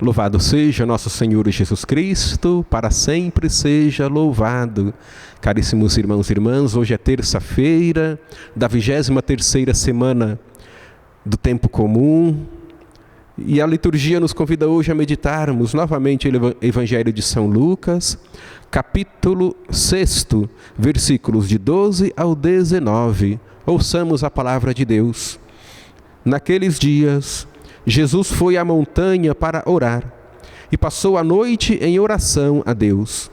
Louvado seja nosso Senhor Jesus Cristo, para sempre seja louvado. Caríssimos irmãos e irmãs, hoje é terça-feira da 23ª semana do tempo comum, e a liturgia nos convida hoje a meditarmos novamente o Evangelho de São Lucas, capítulo 6, versículos de 12 ao 19. Ouçamos a palavra de Deus. Naqueles dias, Jesus foi à montanha para orar e passou a noite em oração a Deus.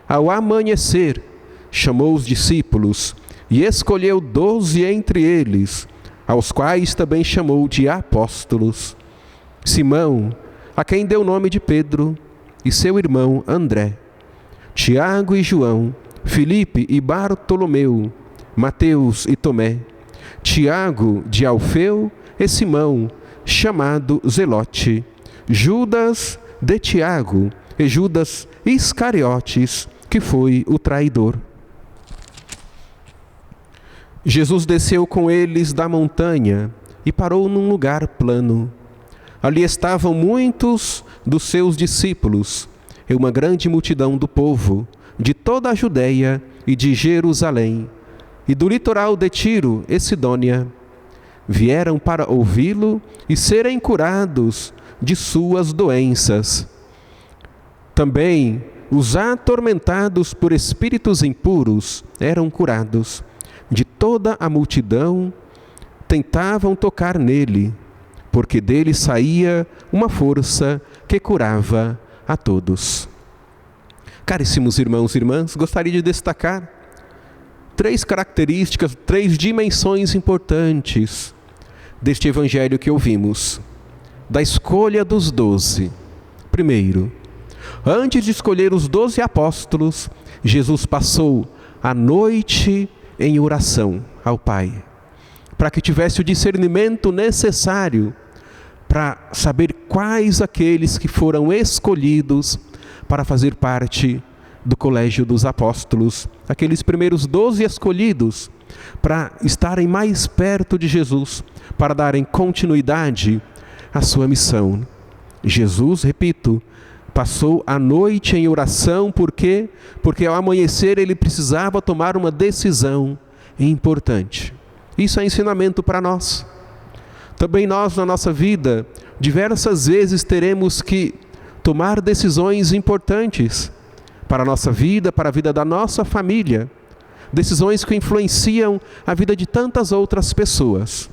Ao amanhecer, chamou os discípulos e escolheu 12 entre eles, aos quais também chamou de apóstolos: Simão, a quem deu o nome de Pedro, e seu irmão André, Tiago e João, Filipe e Bartolomeu, Mateus e Tomé, Tiago de Alfeu e Simão, chamado Zelote, Judas de Tiago e Judas Iscariotes, que foi o traidor. Jesus desceu com eles da montanha e parou num lugar plano. Ali estavam muitos dos seus discípulos e uma grande multidão do povo, de toda a Judéia e de Jerusalém, e do litoral de Tiro e Sidônia. Vieram para ouvi-lo e serem curados de suas doenças. Também os atormentados por espíritos impuros eram curados. De toda a multidão tentavam tocar nele, porque dele saía uma força que curava a todos. Caríssimos irmãos e irmãs, gostaria de destacar 3 características, 3 dimensões importantes deste evangelho que ouvimos, da escolha dos 12. Primeiro, antes de escolher os 12 apóstolos, Jesus passou a noite em oração ao Pai, para que tivesse o discernimento necessário para saber quais aqueles que foram escolhidos para fazer parte do colégio dos apóstolos, aqueles primeiros 12 escolhidos para estarem mais perto de Jesus, para darem continuidade à sua missão. Jesus, repito, passou a noite em oração, porque ao amanhecer ele precisava tomar uma decisão importante. Isso é ensinamento para nós. Também nós, na nossa vida, diversas vezes teremos que tomar decisões importantes para a nossa vida, para a vida da nossa família. Decisões que influenciam a vida de tantas outras pessoas.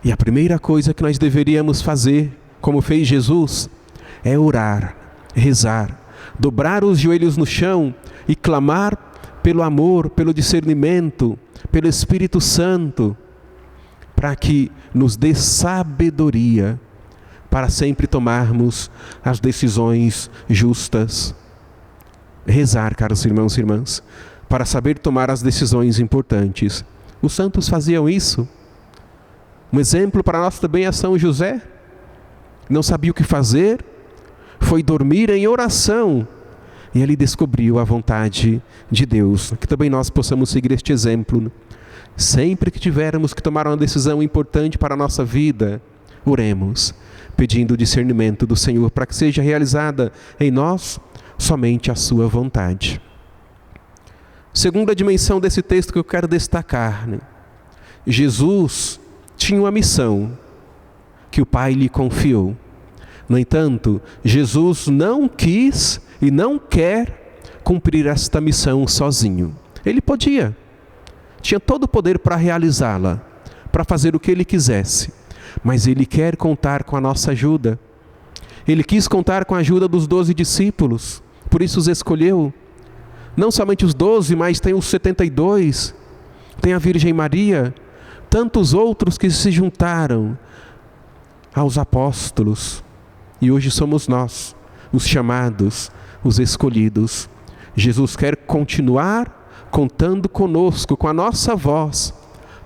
E a primeira coisa que nós deveríamos fazer, como fez Jesus, é orar, rezar, dobrar os joelhos no chão e clamar pelo amor, pelo discernimento, pelo Espírito Santo, para que nos dê sabedoria para sempre tomarmos as decisões justas. Rezar, caros irmãos e irmãs, para saber tomar as decisões importantes. Os santos faziam isso. Um exemplo para nós também é São José. Não sabia o que fazer, foi dormir em oração e ali descobriu a vontade de Deus. Que também nós possamos seguir este exemplo. Sempre que tivermos que tomar uma decisão importante para a nossa vida, oremos, pedindo o discernimento do Senhor para que seja realizada em nós somente a sua vontade. Segunda dimensão desse texto que eu quero destacar, Jesus tinha uma missão que o Pai lhe confiou. No entanto, Jesus não quis e não quer cumprir esta missão sozinho. Ele podia, tinha todo o poder para realizá-la, para fazer o que ele quisesse, mas ele quer contar com a nossa ajuda. Ele quis contar com a ajuda dos 12 discípulos, por isso os escolheu. Não somente os 12, mas tem os 72, tem a Virgem Maria, tantos outros que se juntaram aos apóstolos. E hoje somos nós, os chamados, os escolhidos. Jesus quer continuar contando conosco, com a nossa voz,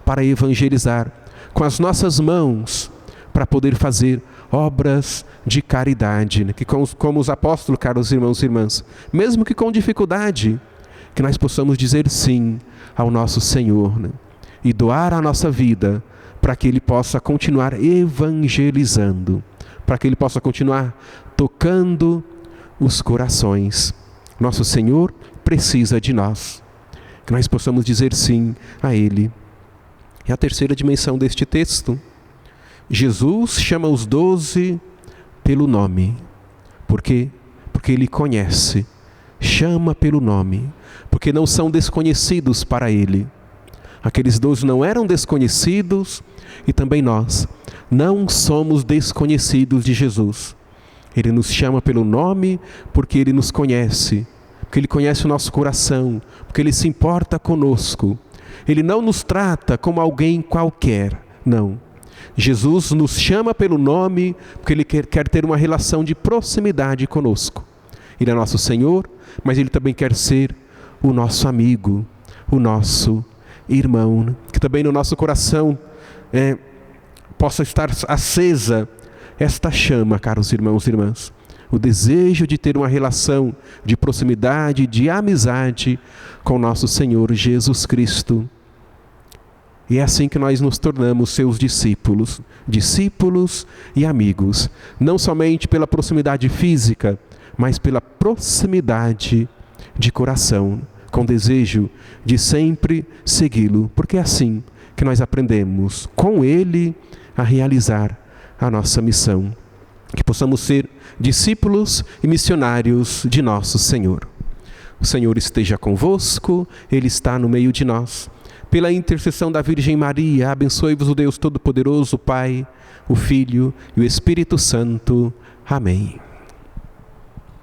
para evangelizar, com as nossas mãos, para poder fazer obras de caridade, que como os apóstolos, caros irmãos e irmãs, mesmo que com dificuldade, que nós possamos dizer sim ao nosso Senhor, e doar a nossa vida para que Ele possa continuar evangelizando, para que Ele possa continuar tocando os corações. Nosso Senhor precisa de nós, que nós possamos dizer sim a Ele. E a terceira dimensão deste texto, Jesus chama os 12 pelo nome. Por quê? Porque Ele conhece, chama pelo nome, porque não são desconhecidos para Ele. Aqueles 12 não eram desconhecidos e também nós não somos desconhecidos de Jesus. Ele nos chama pelo nome porque Ele nos conhece, porque Ele conhece o nosso coração, porque Ele se importa conosco. Ele não nos trata como alguém qualquer, não. Jesus nos chama pelo nome porque Ele quer ter uma relação de proximidade conosco. Ele é nosso Senhor, mas Ele também quer ser o nosso amigo, o nosso irmão. Que também no nosso coração possa estar acesa esta chama, caros irmãos e irmãs. O desejo de ter uma relação de proximidade, de amizade com nosso Senhor Jesus Cristo. E é assim que nós nos tornamos seus discípulos e amigos. Não somente pela proximidade física, mas pela proximidade de coração, com desejo de sempre segui-lo, porque é assim que nós aprendemos com Ele a realizar a nossa missão. Que possamos ser discípulos e missionários de nosso Senhor. O Senhor esteja convosco, Ele está no meio de nós. Pela intercessão da Virgem Maria, abençoe-vos o Deus Todo-Poderoso, o Pai, o Filho e o Espírito Santo. Amém.